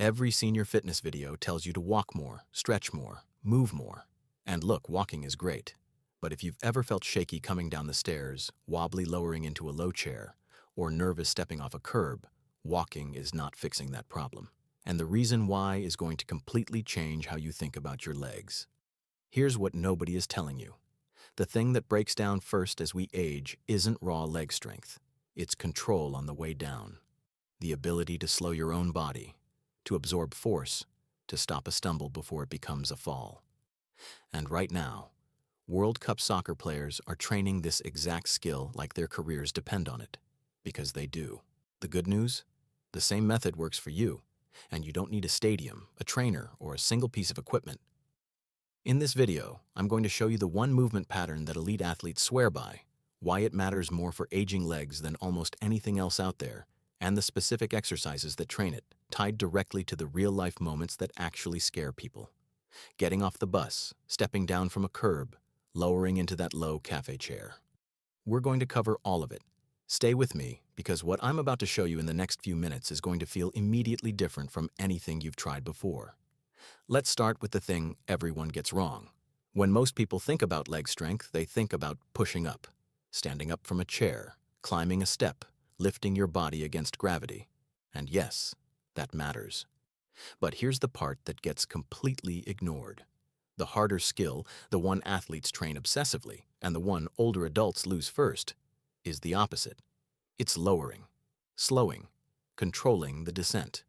Every senior fitness video tells you to walk more, stretch more, move more. And look, walking is great. But if you've ever felt shaky coming down the stairs, wobbly lowering into a low chair, or nervous stepping off a curb, walking is not fixing that problem. And the reason why is going to completely change how you think about your legs. Here's what nobody is telling you. The thing that breaks down first as we age isn't raw leg strength. It's control on the way down. The ability to slow your own body, to absorb force, to stop a stumble before it becomes a fall. And right now, World Cup soccer players are training this exact skill like their careers depend on it. Because they do. The good news? The same method works for you, and you don't need a stadium, a trainer, or a single piece of equipment. In this video, I'm going to show you the one movement pattern that elite athletes swear by, why it matters more for aging legs than almost anything else out there, and the specific exercises that train it, tied directly to the real-life moments that actually scare people. Getting off the bus, stepping down from a curb, lowering into that low cafe chair. We're going to cover all of it. Stay with me, because what I'm about to show you in the next few minutes is going to feel immediately different from anything you've tried before. Let's start with the thing everyone gets wrong. When most people think about leg strength, they think about pushing up, standing up from a chair, climbing a step, lifting your body against gravity. And yes, that matters. But here's the part that gets completely ignored. The harder skill, the one athletes train obsessively, and the one older adults lose first, is the opposite. It's lowering, slowing, controlling the descent.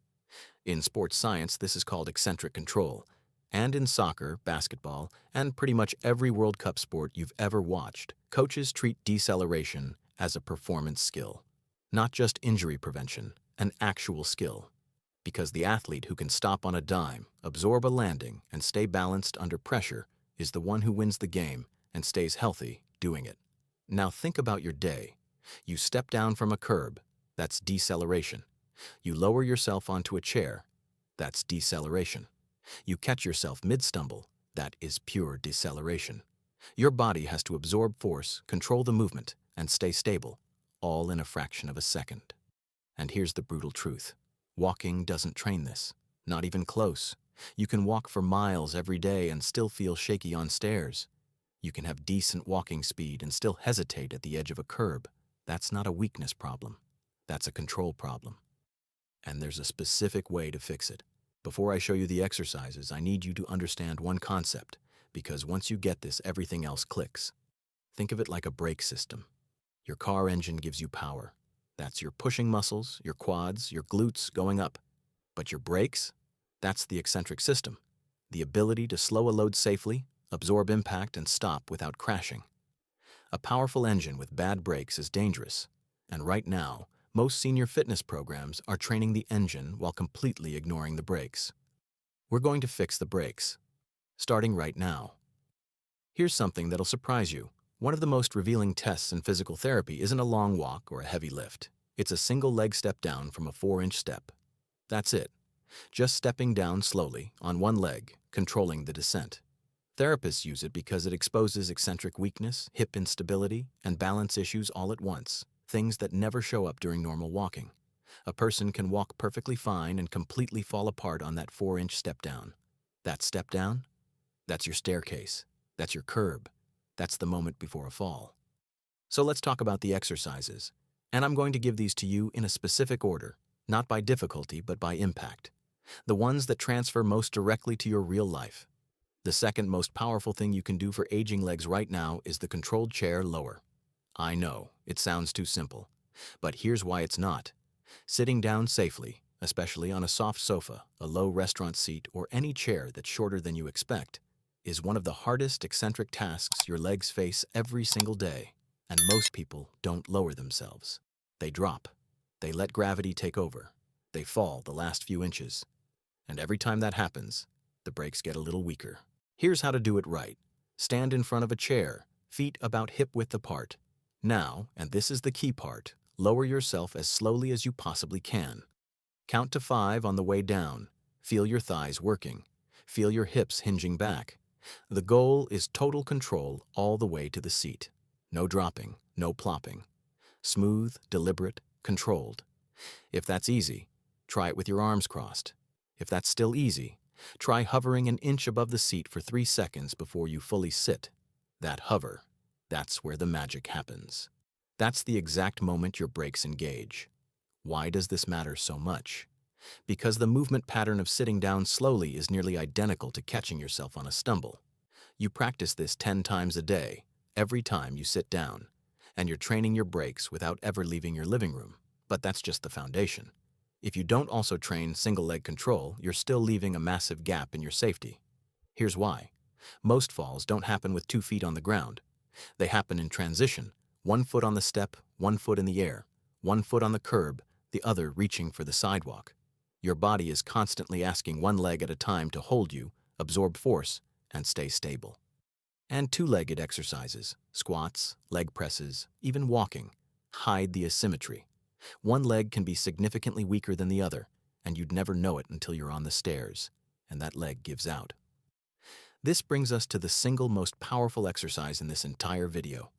In sports science, this is called eccentric control. And in soccer, basketball, and pretty much every World Cup sport you've ever watched, coaches treat deceleration as a performance skill. Not just injury prevention, an actual skill. Because the athlete who can stop on a dime, absorb a landing, and stay balanced under pressure is the one who wins the game and stays healthy doing it. Now think about your day. You step down from a curb, that's deceleration. You lower yourself onto a chair, that's deceleration. You catch yourself mid-stumble, that is pure deceleration. Your body has to absorb force, control the movement, and stay stable, all in a fraction of a second. And here's the brutal truth. Walking doesn't train this, not even close. You can walk for miles every day and still feel shaky on stairs. You can have decent walking speed and still hesitate at the edge of a curb. That's not a weakness problem. That's a control problem. And there's a specific way to fix it. Before I show you the exercises, I need you to understand one concept, because once you get this, everything else clicks. Think of it like a brake system. Your car engine gives you power. That's your pushing muscles, your quads, your glutes going up. But your brakes? That's the eccentric system. The ability to slow a load safely, absorb impact, and stop without crashing. A powerful engine with bad brakes is dangerous. And right now, most senior fitness programs are training the engine while completely ignoring the brakes. We're going to fix the brakes, starting right now. Here's something that'll surprise you. One of the most revealing tests in physical therapy isn't a long walk or a heavy lift. It's a single leg step down from a 4-inch step. That's it. Just stepping down slowly, on one leg, controlling the descent. Therapists use it because it exposes eccentric weakness, hip instability, and balance issues all at once. Things that never show up during normal walking. A person can walk perfectly fine and completely fall apart on that 4-inch step down. That step down? That's your staircase. That's your curb. That's the moment before a fall. So let's talk about the exercises. And I'm going to give these to you in a specific order, not by difficulty, but by impact. The ones that transfer most directly to your real life. The second most powerful thing you can do for aging legs right now is the controlled chair lower. I know, it sounds too simple, but here's why it's not. Sitting down safely, especially on a soft sofa, a low restaurant seat, or any chair that's shorter than you expect, is one of the hardest eccentric tasks your legs face every single day. And most people don't lower themselves. They drop. They let gravity take over. They fall the last few inches. And every time that happens, the brakes get a little weaker. Here's how to do it right. Stand in front of a chair, feet about hip-width apart. Now, and this is the key part, lower yourself as slowly as you possibly can. Count to 5 on the way down. Feel your thighs working. Feel your hips hinging back. The goal is total control all the way to the seat. No dropping, no plopping. Smooth, deliberate, controlled. If that's easy, try it with your arms crossed. If that's still easy, try hovering an inch above the seat for 3 seconds before you fully sit. That hover, that's where the magic happens. That's the exact moment your brakes engage. Why does this matter so much? Because the movement pattern of sitting down slowly is nearly identical to catching yourself on a stumble. You practice this 10 times a day, every time you sit down, and you're training your brakes without ever leaving your living room. But that's just the foundation. If you don't also train single-leg control, you're still leaving a massive gap in your safety. Here's why. Most falls don't happen with 2 feet on the ground. They happen in transition, 1 foot on the step, 1 foot in the air, 1 foot on the curb, the other reaching for the sidewalk. Your body is constantly asking one leg at a time to hold you, absorb force, and stay stable. And 2-legged exercises, squats, leg presses, even walking, hide the asymmetry. One leg can be significantly weaker than the other, and you'd never know it until you're on the stairs, and that leg gives out. This brings us to the single most powerful exercise in this entire video,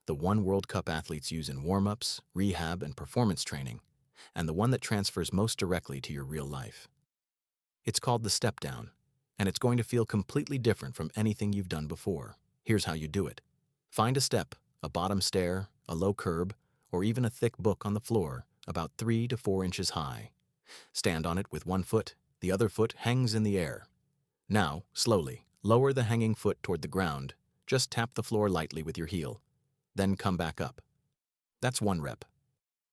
the one World Cup athletes use in warm-ups, rehab, and performance training, and the one that transfers most directly to your real life. It's called the step down, and it's going to feel completely different from anything you've done before. Here's how you do it. Find a step, a bottom stair, a low curb, or even a thick book on the floor, about 3 to 4 inches high. Stand on it with one foot, the other foot hangs in the air. Now, slowly, lower the hanging foot toward the ground. Just tap the floor lightly with your heel. Then come back up. That's 1 rep.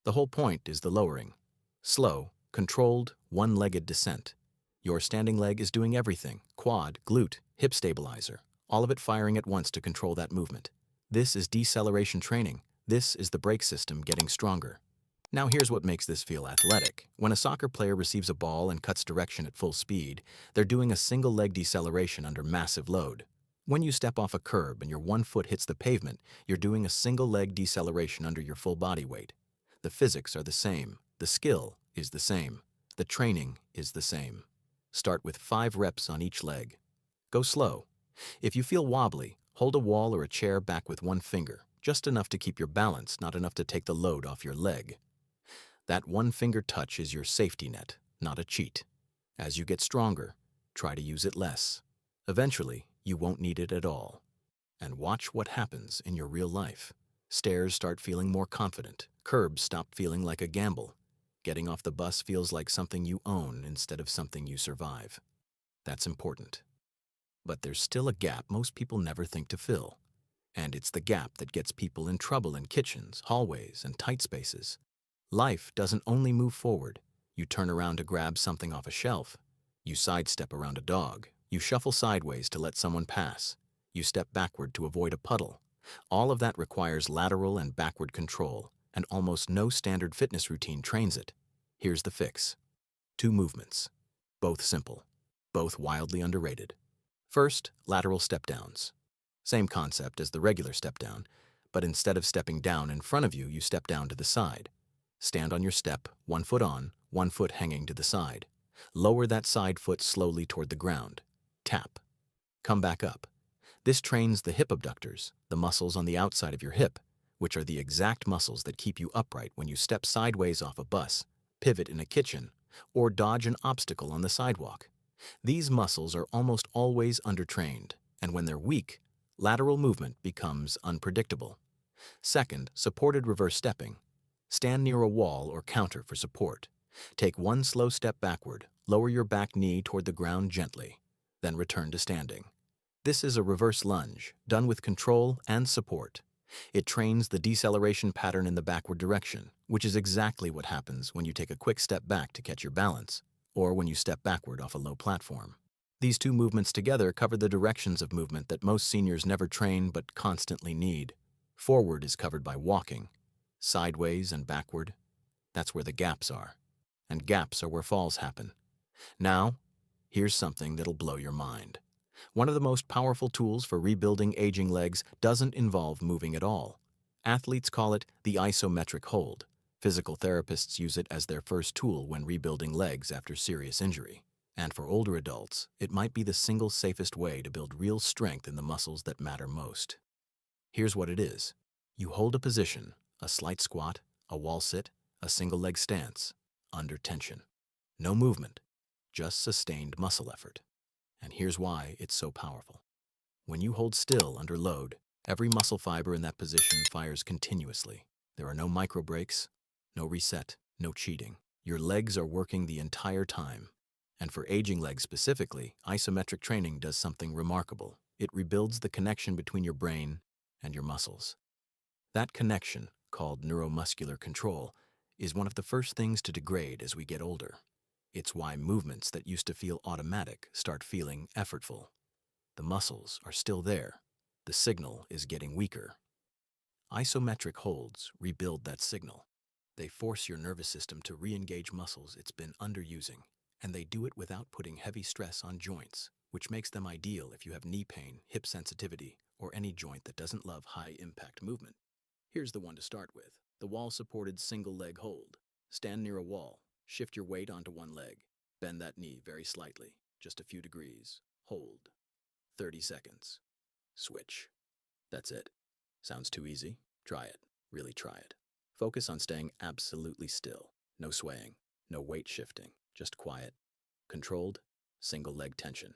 The whole point is the lowering. Slow, controlled, one-legged descent. Your standing leg is doing everything, quad, glute, hip stabilizer, all of it firing at once to control that movement. This is deceleration training. This is the brake system getting stronger. Now here's what makes this feel athletic. When a soccer player receives a ball and cuts direction at full speed, they're doing a single leg deceleration under massive load. When you step off a curb and your 1 foot hits the pavement, you're doing a single leg deceleration under your full body weight. The physics are the same. The skill is the same. The training is the same. Start with 5 reps on each leg. Go slow. If you feel wobbly, hold a wall or a chair back with 1 finger, just enough to keep your balance, not enough to take the load off your leg. That 1-finger touch is your safety net, not a cheat. As you get stronger, try to use it less. Eventually, you won't need it at all. And watch what happens in your real life. Stairs start feeling more confident. Curbs stop feeling like a gamble. Getting off the bus feels like something you own instead of something you survive. That's important. But there's still a gap most people never think to fill. And it's the gap that gets people in trouble in kitchens, hallways, and tight spaces. Life doesn't only move forward. You turn around to grab something off a shelf. You sidestep around a dog. You shuffle sideways to let someone pass. You step backward to avoid a puddle. All of that requires lateral and backward control, and almost no standard fitness routine trains it. Here's the fix. 2 movements. Both simple. Both wildly underrated. First, lateral step-downs. Same concept as the regular step-down, but instead of stepping down in front of you, you step down to the side. Stand on your step, 1 foot on, 1 foot hanging to the side. Lower that side foot slowly toward the ground. Tap. Come back up. This trains the hip abductors, the muscles on the outside of your hip, which are the exact muscles that keep you upright when you step sideways off a bus, pivot in a kitchen, or dodge an obstacle on the sidewalk. These muscles are almost always undertrained, and when they're weak, lateral movement becomes unpredictable. Second, supported reverse stepping. Stand near a wall or counter for support. Take 1 slow step backward, lower your back knee toward the ground gently, then return to standing. This is a reverse lunge, done with control and support. It trains the deceleration pattern in the backward direction, which is exactly what happens when you take a quick step back to catch your balance, or when you step backward off a low platform. These 2 movements together cover the directions of movement that most seniors never train but constantly need. Forward is covered by walking. Sideways and backward, that's where the gaps are. And gaps are where falls happen. Now, here's something that'll blow your mind. One of the most powerful tools for rebuilding aging legs doesn't involve moving at all. Athletes call it the isometric hold. Physical therapists use it as their first tool when rebuilding legs after serious injury. And for older adults, it might be the single safest way to build real strength in the muscles that matter most. Here's what it is. You hold a position, a slight squat, a wall sit, a single leg stance, under tension. No movement, just sustained muscle effort. And here's why it's so powerful. When you hold still under load, every muscle fiber in that position fires continuously. There are no micro breaks, no reset, no cheating. Your legs are working the entire time. And for aging legs specifically, isometric training does something remarkable. It rebuilds the connection between your brain and your muscles. That connection, called neuromuscular control, is one of the first things to degrade as we get older. It's why movements that used to feel automatic start feeling effortful. The muscles are still there. The signal is getting weaker. Isometric holds rebuild that signal. They force your nervous system to re-engage muscles it's been underusing, and they do it without putting heavy stress on joints, which makes them ideal if you have knee pain, hip sensitivity, or any joint that doesn't love high-impact movement. Here's the one to start with, the wall-supported single-leg hold. Stand near a wall, shift your weight onto one leg, bend that knee very slightly, just a few degrees, hold. 30 seconds. Switch. That's it. Sounds too easy? Try it. Really try it. Focus on staying absolutely still. No swaying, no weight shifting, just quiet, controlled, single leg tension.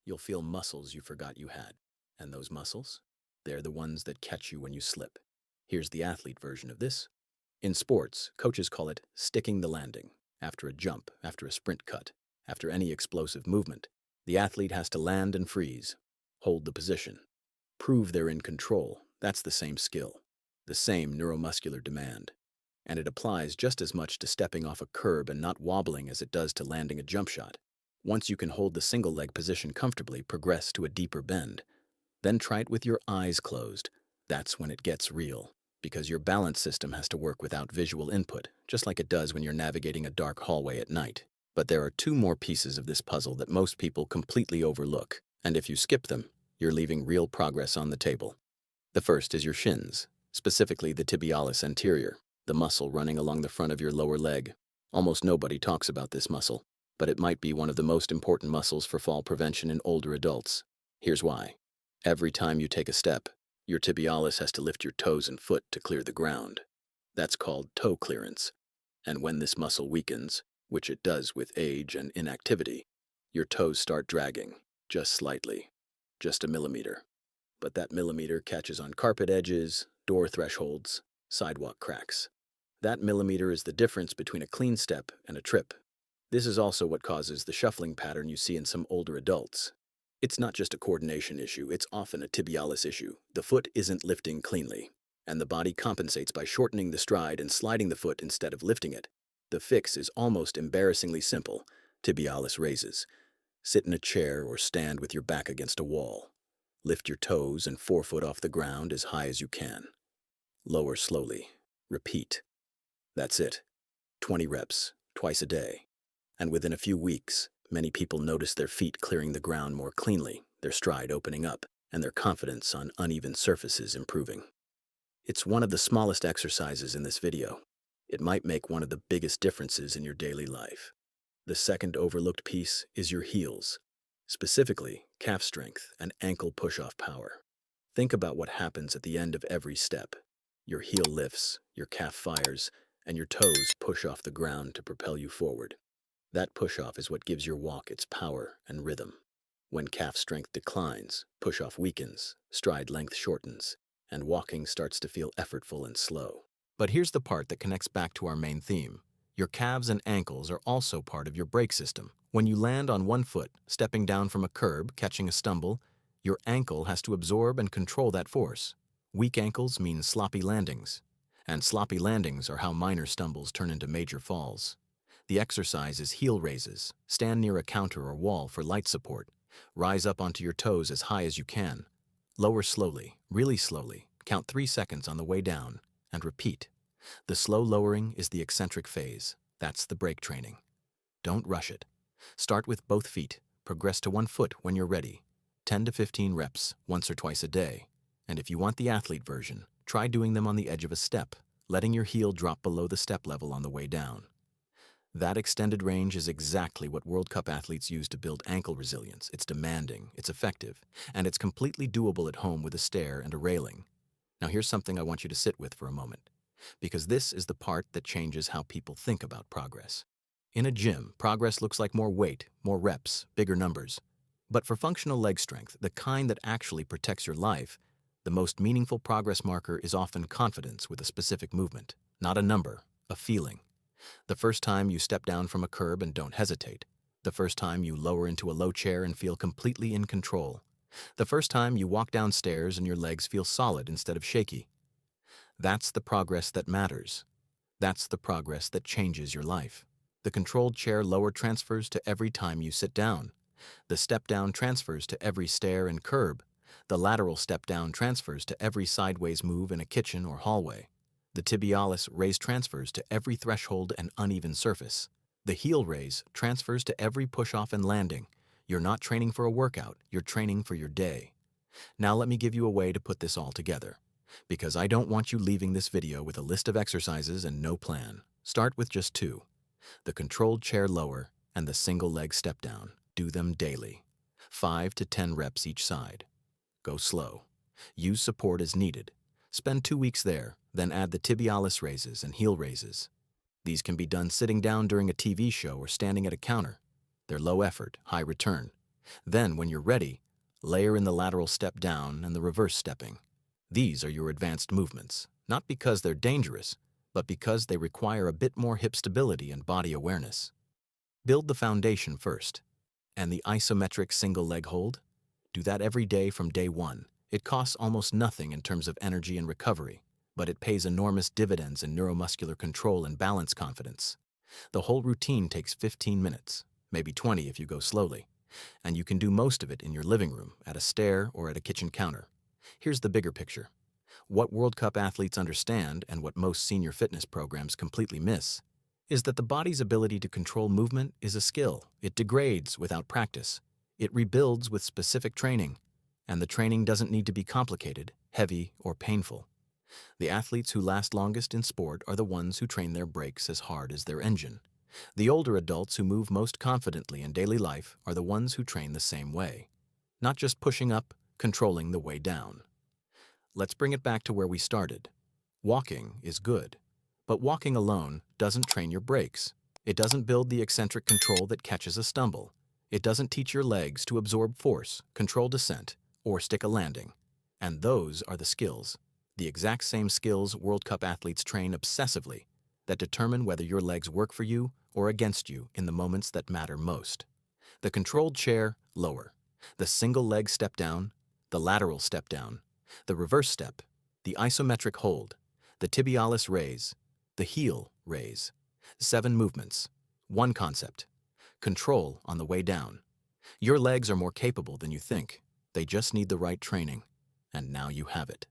You'll feel muscles you forgot you had. And those muscles? They're the ones that catch you when you slip. Here's the athlete version of this. In sports, coaches call it sticking the landing. After a jump, after a sprint cut, after any explosive movement, the athlete has to land and freeze, hold the position, prove they're in control. That's the same skill, the same neuromuscular demand. And it applies just as much to stepping off a curb and not wobbling as it does to landing a jump shot. Once you can hold the single leg position comfortably, progress to a deeper bend. Then try it with your eyes closed. That's when it gets real, because your balance system has to work without visual input, just like it does when you're navigating a dark hallway at night. But there are two more pieces of this puzzle that most people completely overlook, and if you skip them, you're leaving real progress on the table. The first is your shins, specifically the tibialis anterior, the muscle running along the front of your lower leg. Almost nobody talks about this muscle, but it might be one of the most important muscles for fall prevention in older adults. Here's why. Every time you take a step, your tibialis has to lift your toes and foot to clear the ground. That's called toe clearance. And when this muscle weakens, which it does with age and inactivity, your toes start dragging, just slightly, just a millimeter. But that millimeter catches on carpet edges, door thresholds, sidewalk cracks. That millimeter is the difference between a clean step and a trip. This is also what causes the shuffling pattern you see in some older adults. It's not just a coordination issue, it's often a tibialis issue. The foot isn't lifting cleanly, and the body compensates by shortening the stride and sliding the foot instead of lifting it. The fix is almost embarrassingly simple. Tibialis raises. Sit in a chair or stand with your back against a wall. Lift your toes and forefoot off the ground as high as you can. Lower slowly. Repeat. That's it. 20 reps, twice a day. And within a few weeks, many people notice their feet clearing the ground more cleanly, their stride opening up, and their confidence on uneven surfaces improving. It's one of the smallest exercises in this video. It might make one of the biggest differences in your daily life. The second overlooked piece is your heels, specifically calf strength and ankle push-off power. Think about what happens at the end of every step. Your heel lifts, your calf fires, and your toes push off the ground to propel you forward. That push-off is what gives your walk its power and rhythm. When calf strength declines, push-off weakens, stride length shortens, and walking starts to feel effortful and slow. But here's the part that connects back to our main theme. Your calves and ankles are also part of your brake system. When you land on one foot, stepping down from a curb, catching a stumble, your ankle has to absorb and control that force. Weak ankles mean sloppy landings, and sloppy landings are how minor stumbles turn into major falls. The exercise is heel raises. Stand near a counter or wall for light support. Rise up onto your toes as high as you can. Lower slowly, really slowly. Count 3 seconds on the way down, and repeat. The slow lowering is the eccentric phase. That's the brake training. Don't rush it. Start with both feet. Progress to one foot when you're ready. 10 to 15 reps, once or twice a day. And if you want the athlete version, try doing them on the edge of a step, letting your heel drop below the step level on the way down. That extended range is exactly what World Cup athletes use to build ankle resilience. It's demanding, it's effective, and it's completely doable at home with a stair and a railing. Now here's something I want you to sit with for a moment, because this is the part that changes how people think about progress. In a gym, progress looks like more weight, more reps, bigger numbers. But for functional leg strength, the kind that actually protects your life, the most meaningful progress marker is often confidence with a specific movement, not a number, a feeling. The first time you step down from a curb and don't hesitate. The first time you lower into a low chair and feel completely in control. The first time you walk downstairs and your legs feel solid instead of shaky. That's the progress that matters. That's the progress that changes your life. The controlled chair lower transfers to every time you sit down. The step down transfers to every stair and curb. The lateral step down transfers to every sideways move in a kitchen or hallway. The tibialis raise transfers to every threshold and uneven surface. The heel raise transfers to every push-off and landing. You're not training for a workout, you're training for your day. Now let me give you a way to put this all together. Because I don't want you leaving this video with a list of exercises and no plan. Start with just two. The controlled chair lower and the single leg step down. Do them daily. 5 to 10 reps each side. Go slow. Use support as needed. Spend 2 weeks there, then add the tibialis raises and heel raises. These can be done sitting down during a TV show or standing at a counter. They're low effort, high return. Then, when you're ready, layer in the lateral step down and the reverse stepping. These are your advanced movements, not because they're dangerous, but because they require a bit more hip stability and body awareness. Build the foundation first. And the isometric single leg hold? Do that every day from day one. It costs almost nothing in terms of energy and recovery, but it pays enormous dividends in neuromuscular control and balance confidence. The whole routine takes 15 minutes, maybe 20 if you go slowly, and you can do most of it in your living room, at a stair, or at a kitchen counter. Here's the bigger picture. What World Cup athletes understand, and what most senior fitness programs completely miss, is that the body's ability to control movement is a skill. It degrades without practice. It rebuilds with specific training. And the training doesn't need to be complicated, heavy, or painful. The athletes who last longest in sport are the ones who train their brakes as hard as their engine. The older adults who move most confidently in daily life are the ones who train the same way. Not just pushing up, controlling the way down. Let's bring it back to where we started. Walking is good, but walking alone doesn't train your brakes. It doesn't build the eccentric control that catches a stumble. It doesn't teach your legs to absorb force, control descent, or stick a landing. And those are the skills, the exact same skills World Cup athletes train obsessively, that determine whether your legs work for you or against you in the moments that matter most. The controlled chair, lower. The single leg step down, the lateral step down, the reverse step, the isometric hold, the tibialis raise, the heel raise. 7 movements, 1 concept. Control on the way down. Your legs are more capable than you think. They just need the right training. And now you have it.